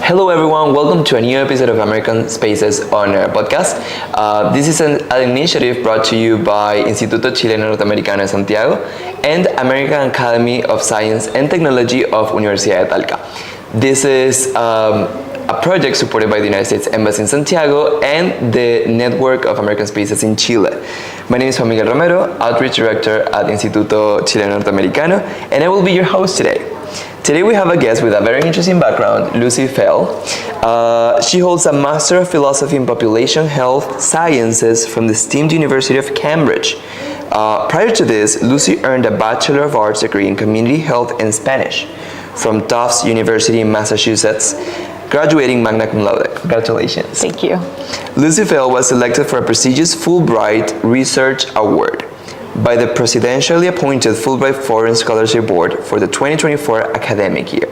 Hello everyone, welcome to a new episode of American Spaces on our podcast. This is an initiative brought to you by Instituto Chileno Norteamericano de Santiago and American Academy of Science and Technology of Universidad de Talca. This is a project supported by the United States Embassy in Santiago and the Network of American Spaces in Chile. My name is Juan Miguel Romero, Outreach Director at Instituto Chileno Norteamericano, and I will be your host today. Today we have a guest with a very interesting background, Lucy Fell. She holds a Master of Philosophy in Population Health Sciences from the esteemed University of Cambridge. Prior to this, Lucy earned a Bachelor of Arts degree in Community Health and Spanish from Tufts University in Massachusetts, graduating magna cum laude. Congratulations. Thank you. Lucy Fell was selected for a prestigious Fulbright Research Award by the presidentially appointed Fulbright Foreign Scholarship Board for the 2024 academic year.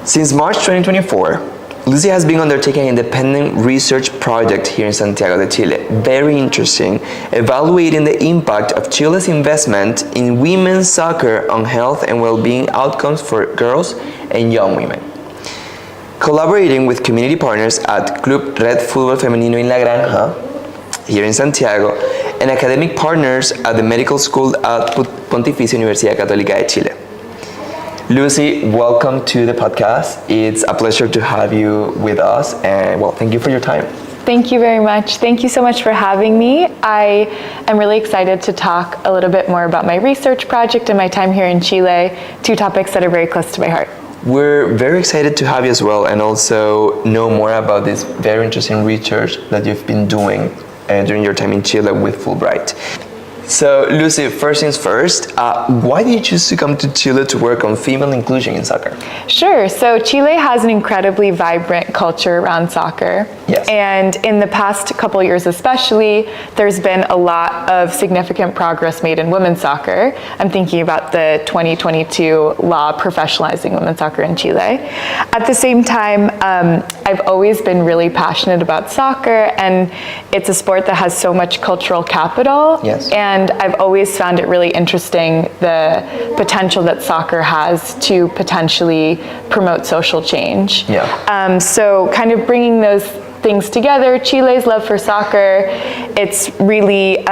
Since March 2024, Lucy has been undertaking an independent research project here in Santiago de Chile, very interesting, evaluating the impact of Chile's investment in women's soccer on health and well-being outcomes for girls and young women. Collaborating with community partners at Club Red Fútbol Femenino en La Granja, here in Santiago, and academic partners at the medical school at Pontificia Universidad Católica de Chile. Lucy, welcome to the podcast. It's a pleasure to have you with us, and well, thank you for your time. Thank you very much. Thank you so much for having me. I am really excited to talk a little bit more about my research project and my time here in Chile, two topics that are very close to my heart. We're very excited to have you as well, and also know more about this very interesting research that you've been doing during your time in Chile with Fulbright. So, Lucy, first things first, why did you choose to come to Chile to work on female inclusion in soccer? Sure. So, Chile has an incredibly vibrant culture around soccer. Yes. And in the past couple years especially, there's been a lot of significant progress made in women's soccer. I'm thinking about the 2022 law professionalizing women's soccer in Chile. At the same time, I've always been really passionate about soccer, and it's a sport that has so much cultural capital. Yes. And I've always found it really interesting, the potential that soccer has to potentially promote social change. Yeah. So kind of bringing those things together, Chile's love for soccer, it's really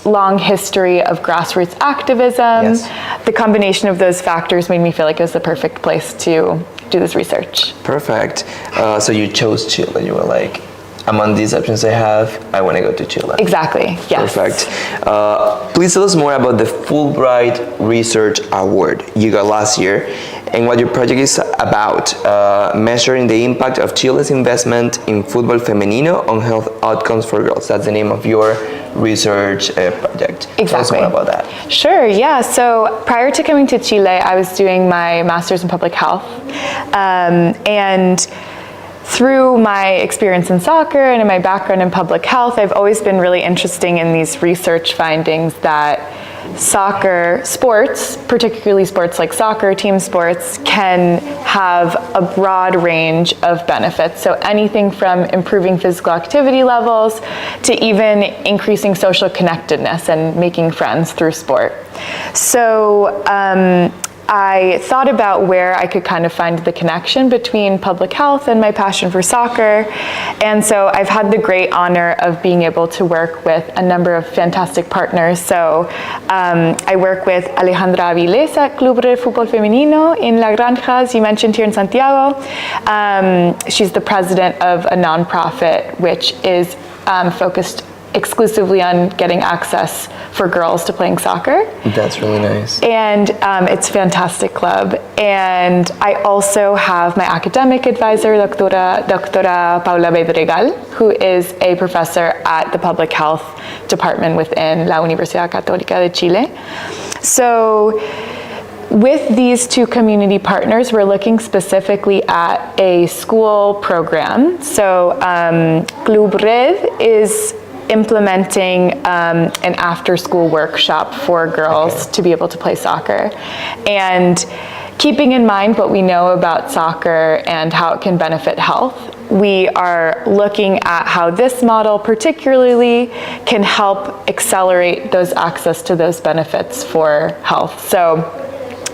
long history of grassroots activism. Yes. The combination of those factors made me feel like it was the perfect place to do this research. Perfect. So you chose Chile. You were like, among these options I have, I want to go to Chile. Exactly, yes. Perfect. Please tell us more about the Fulbright Research Award you got last year and what your project is about, measuring the impact of Chile's investment in fútbol femenino on health outcomes for girls. That's the name of your research project. Exactly. Tell us more about that. Sure, yeah. So prior to coming to Chile, I was doing my master's in public health. And through my experience in soccer and in my background in public health, I've always been really interested in these research findings that soccer sports, particularly sports like soccer, team sports, can have a broad range of benefits. So anything from improving physical activity levels to even increasing social connectedness and making friends through sport. So I thought about where I could kind of find the connection between public health and my passion for soccer. And so I've had the great honor of being able to work with a number of fantastic partners. So I work with Alejandra Avilés at Club Red Fútbol Femenino in La Granja, as you mentioned, here in Santiago. She's the president of a nonprofit which is focused exclusively on getting access for girls to playing soccer. That's really nice. And it's a fantastic club. And I also have my academic advisor, Doctora Paula Bedregal, who is a professor at the public health department within La Universidad Católica de Chile. So with these two community partners, we're looking specifically at a school program. So Club Red is implementing an after-school workshop for girls to be able to play soccer. And keeping in mind what we know about soccer and how it can benefit health, we are looking at how this model particularly can help accelerate those access to those benefits for health. So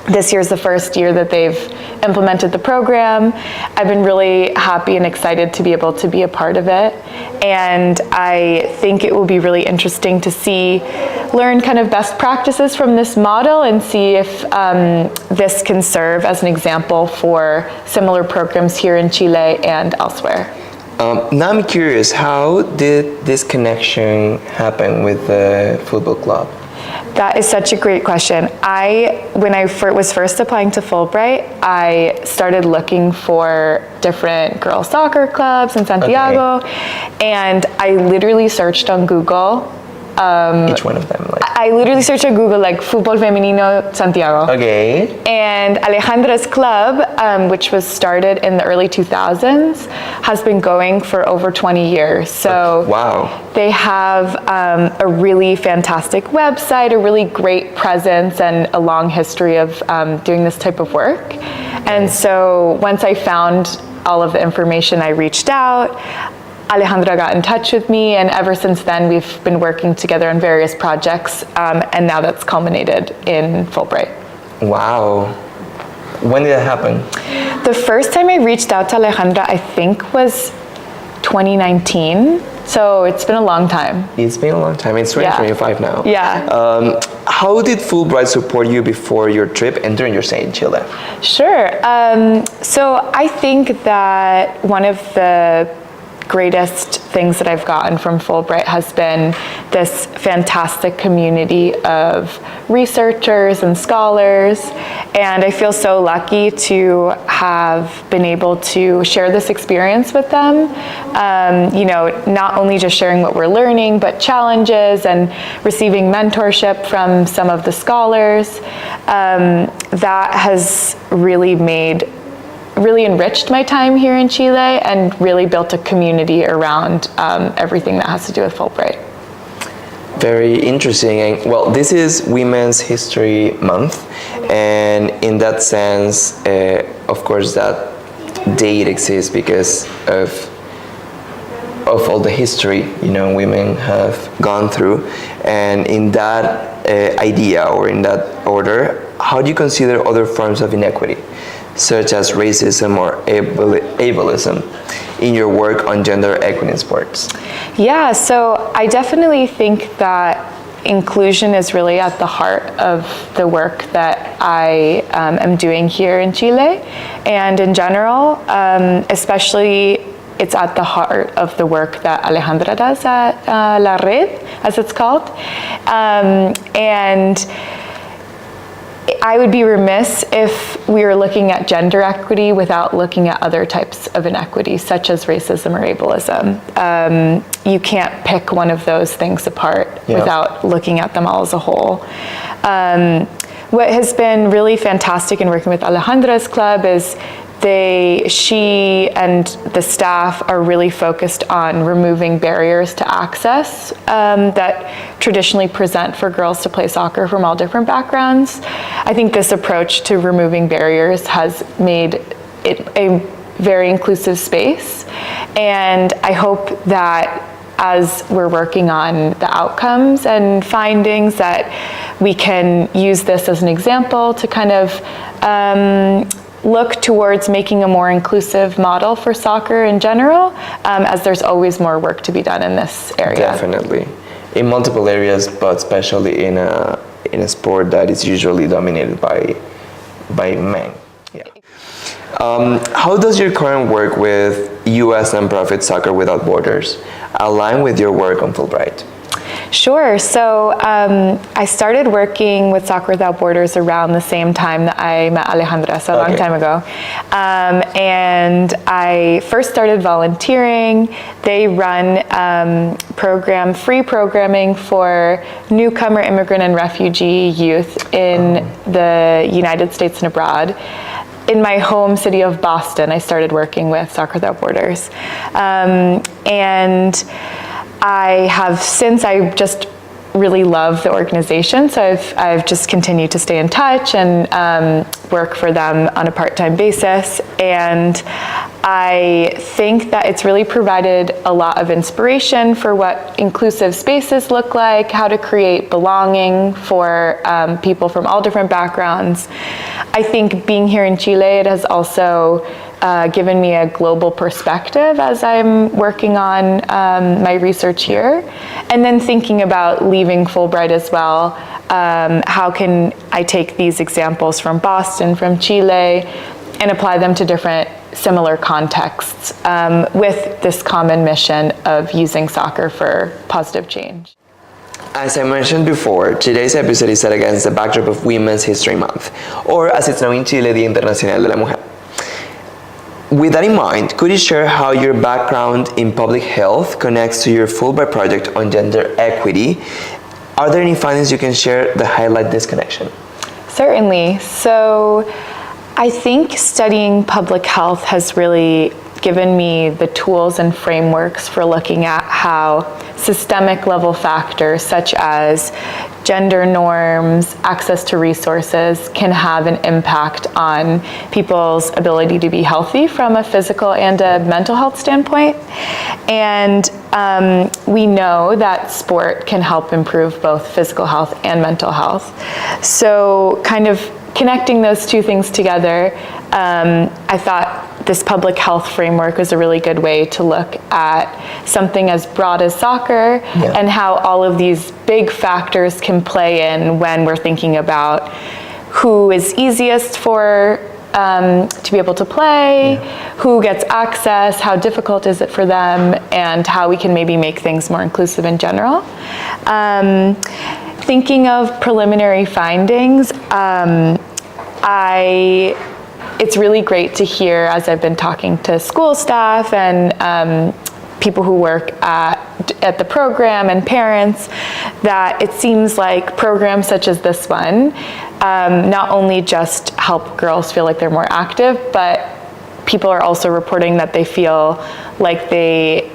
This year's the first year that they've implemented the program. I've been really happy and excited to be able to be a part of it. And I think it will be really interesting to learn kind of best practices from this model and see if this can serve as an example for similar programs here in Chile and elsewhere. Now I'm curious, how did this connection happen with the football club? That is such a great question. When I was first applying to Fulbright, I started looking for different girls soccer clubs in Santiago, and I literally searched on Google. Each one of them, like. I literally searched on Google like fútbol femenino Santiago. Okay. And Alejandra's club, which was started in the early 2000s, has been going for over 20 years. So wow. They have a really fantastic website, a really great presence, and a long history of doing this type of work. And so once I found all of the information, I reached out. Alejandra got in touch with me, and ever since then we've been working together on various projects, and now that's culminated in Fulbright. Wow. When did that happen? The first time I reached out to Alejandra, I think, was 2019, so it's been a long time. It's been a long time. It's 2025 now. Yeah. How did Fulbright support you before your trip and during your stay in Chile? Sure. So I think that one of the greatest things that I've gotten from Fulbright has been this fantastic community of researchers and scholars, and I feel so lucky to have been able to share this experience with them. Not only just sharing what we're learning, but challenges and receiving mentorship from some of the scholars. That has really enriched my time here in Chile and really built a community around everything that has to do with Fulbright. Very interesting. And well, this is Women's History Month, and in that sense, of course, that date exists because of all the history women have gone through. And in that idea, or in that order, how do you consider other forms of inequity, such as racism or ableism, in your work on gender equity in sports? Yeah, so I definitely think that inclusion is really at the heart of the work that I am doing here in Chile, and in general, especially it's at the heart of the work that Alejandra does at La Red, as it's called. And I would be remiss if we were looking at gender equity without looking at other types of inequity, such as racism or ableism. You can't pick one of those things apart without looking at them all as a whole. What has been really fantastic in working with Alejandra's club is she and the staff are really focused on removing barriers to access that traditionally present for girls to play soccer from all different backgrounds. I think this approach to removing barriers has made it a very inclusive space, and I hope that as we're working on the outcomes and findings, that we can use this as an example to kind of look towards making a more inclusive model for soccer in general, as there's always more work to be done in this area. Definitely, in multiple areas, but especially in a sport that is usually dominated by men. Yeah. How does your current work with U.S. nonprofit Soccer Without Borders align with your work on Fulbright? Sure. So I started working with Soccer Without Borders around the same time that I met Alejandra, so a long time ago. And I first started volunteering. They run free programming for newcomer, immigrant, and refugee youth in the United States and abroad. In my home city of Boston, I started working with Soccer Without Borders. And I just really love the organization, so I've just continued to stay in touch and work for them on a part-time basis. And I think that it's really provided a lot of inspiration for what inclusive spaces look like, how to create belonging for people from all different backgrounds. I think being here in Chile, it has also given me a global perspective as I'm working on my research here. And then thinking about leaving Fulbright as well, how can I take these examples from Boston, from Chile, and apply them to different similar contexts with this common mission of using soccer for positive change. As I mentioned before, today's episode is set against the backdrop of Women's History Month, or as it's known in Chile, Día Internacional de la Mujer. With that in mind, could you share how your background in public health connects to your Fulbright project on gender equity? Are there any findings you can share that highlight this connection? Certainly. So I think studying public health has really given me the tools and frameworks for looking at how systemic level factors such as gender norms, access to resources can have an impact on people's ability to be healthy from a physical and a mental health standpoint. And we know that sport can help improve both physical health and mental health. So kind of connecting those two things together, I thought this public health framework was a really good way to look at something as broad as soccer and how all of these big factors can play in when we're thinking about who is easiest for to be able to play, who gets access, how difficult is it for them, and how we can maybe make things more inclusive in general. Thinking of preliminary findings, it's really great to hear as I've been talking to school staff and people who work at the program and parents that it seems like programs such as this one not only just help girls feel like they're more active, but people are also reporting that they feel like the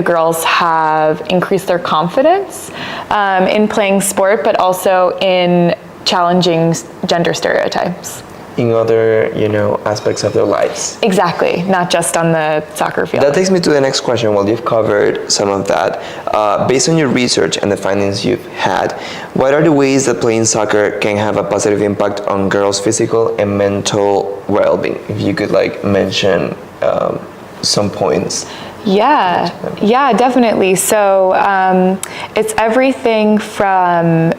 girls have increased their confidence in playing sport, but also in challenging gender stereotypes. In other, aspects of their lives. Exactly, not just on the soccer field. That takes me to the next question. Well, you've covered some of that. Based on your research and the findings you've had, what are the ways that playing soccer can have a positive impact on girls' physical and mental well-being? If you could mention some points. Yeah, definitely. So it's everything from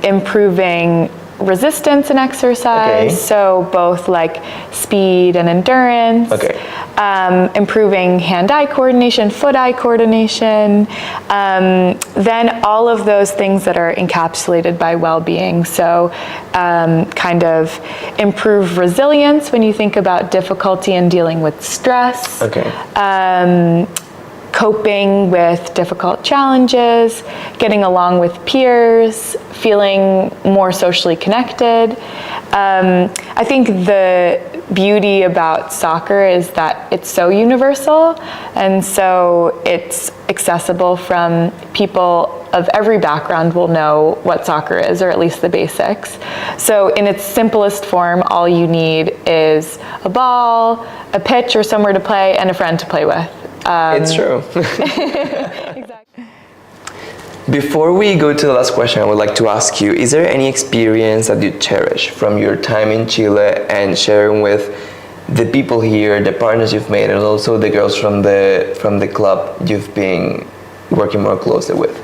improving resistance in exercise, so both like speed and endurance, improving hand-eye coordination, foot-eye coordination, then all of those things that are encapsulated by well-being. So kind of improve resilience when you think about difficulty in dealing with stress, coping with difficult challenges, getting along with peers, feeling more socially connected. I think the beauty about soccer is that it's so universal, and so it's accessible from people of every background will know what soccer is, or at least the basics. So in its simplest form, all you need is a ball, a pitch or somewhere to play, and a friend to play with. It's true. Exactly. Before we go to the last question, I would like to ask you, is there any experience that you cherish from your time in Chile and sharing with the people here, the partners you've made, and also the girls from the club you've been working more closely with?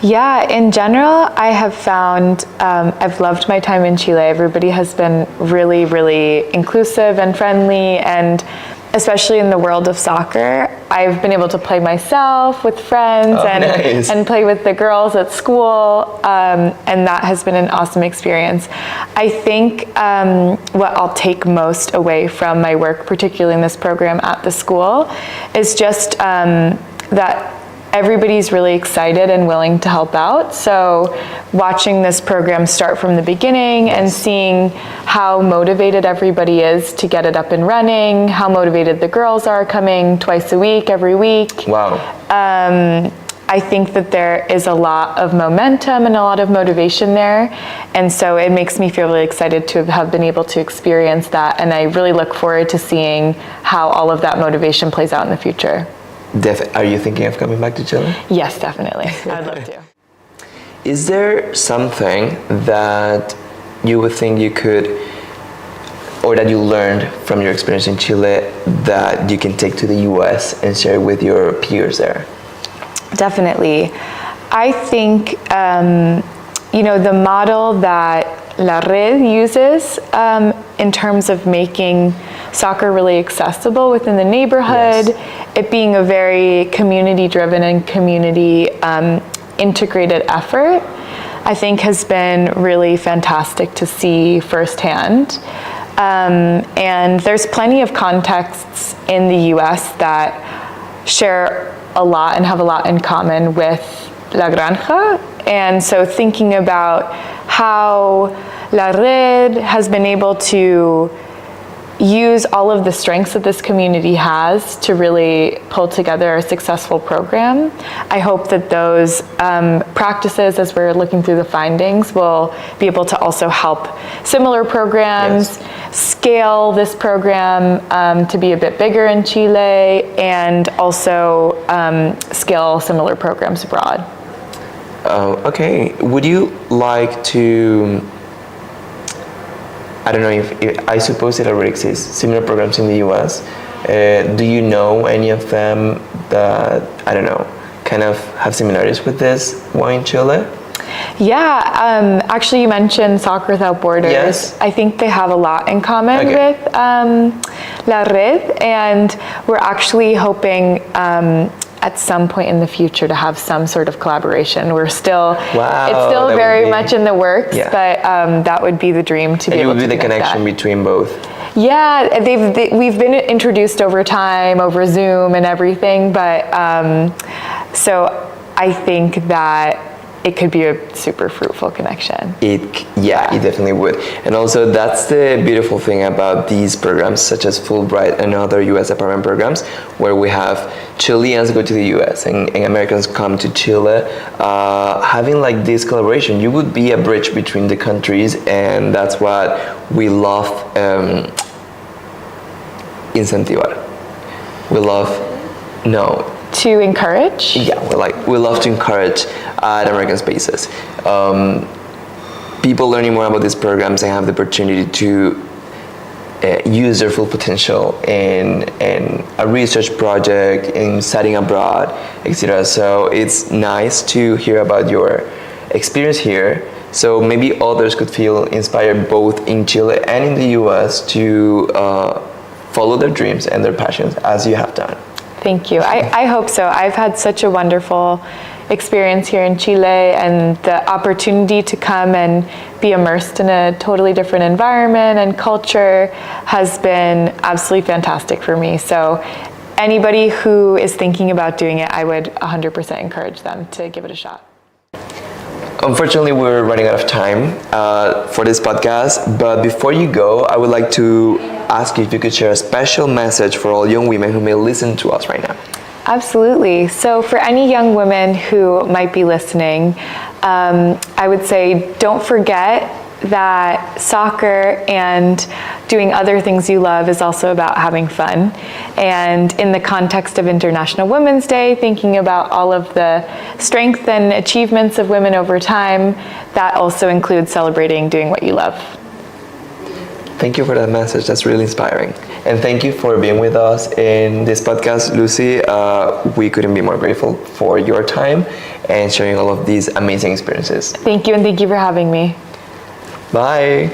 Yeah, in general, I have found, I've loved my time in Chile. Everybody has been really, really inclusive and friendly, and especially in the world of soccer, I've been able to play myself with friends and play with the girls at school, and that has been an awesome experience. I think what I'll take most away from my work, particularly in this program at the school, is just that everybody's really excited and willing to help out. So watching this program start from the beginning and seeing how motivated everybody is to get it up and running, how motivated the girls are coming twice a week, every week. Wow. I think that there is a lot of momentum and a lot of motivation there. And so it makes me feel really excited to have been able to experience that. And I really look forward to seeing how all of that motivation plays out in the future. Are you thinking of coming back to Chile? Yes, definitely. I'd love to. Is there something that you would think you could, or that you learned from your experience in Chile, that you can take to the US and share with your peers there? Definitely. I think, the model that La Red uses in terms of making soccer really accessible within the neighborhood, yes. It being a very community-driven and community integrated effort, I think has been really fantastic to see firsthand. And there's plenty of contexts in the US that share a lot and have a lot in common with La Granja. And so thinking about how La Red has been able to use all of the strengths that this community has to really pull together a successful program. I hope that those practices, as we're looking through the findings, will be able to also help similar programs, yes. Scale this program to be a bit bigger in Chile, and also scale similar programs abroad. Okay, would you like to, I don't know if I suppose it already exists, similar programs in the US. Do you know any of them that, I don't know, kind of have similarities with this one in Chile? Yeah, actually you mentioned Soccer Without Borders. Yes. I think they have a lot in common with La Red, and we're actually hoping at some point in the future to have some sort of collaboration. We're still, it's still very much in the works, yeah. But that would be the dream to be able to it would be the connection between both. Yeah, we've been introduced over time, over Zoom and everything, but so I think that it could be a super fruitful connection. It definitely would. And also that's the beautiful thing about these programs, such as Fulbright and other US apartment programs, where we have Chileans go to the US and Americans come to Chile. Having like this collaboration, you would be a bridge between the countries, and that's what we love incentivar. To encourage? Yeah, we love to encourage at American Spaces. People learning more about these programs and have the opportunity to use their full potential in a research project, in studying abroad, etc. So it's nice to hear about your experience here. So maybe others could feel inspired both in Chile and in the US to follow their dreams and their passions as you have done. Thank you. I hope so. I've had such a wonderful experience here in Chile, and the opportunity to come and be immersed in a totally different environment and culture has been absolutely fantastic for me. So anybody who is thinking about doing it, I would 100% encourage them to give it a shot. Unfortunately, we're running out of time for this podcast, but before you go, I would like to ask you if you could share a special message for all young women who may listen to us right now. Absolutely. So for any young women who might be listening, I would say don't forget that soccer and doing other things you love is also about having fun. And in the context of International Women's Day, thinking about all of the strength and achievements of women over time, that also includes celebrating doing what you love. Thank you for that message. That's really inspiring. And thank you for being with us in this podcast, Lucy. We couldn't be more grateful for your time and sharing all of these amazing experiences. Thank you, and thank you for having me. Bye.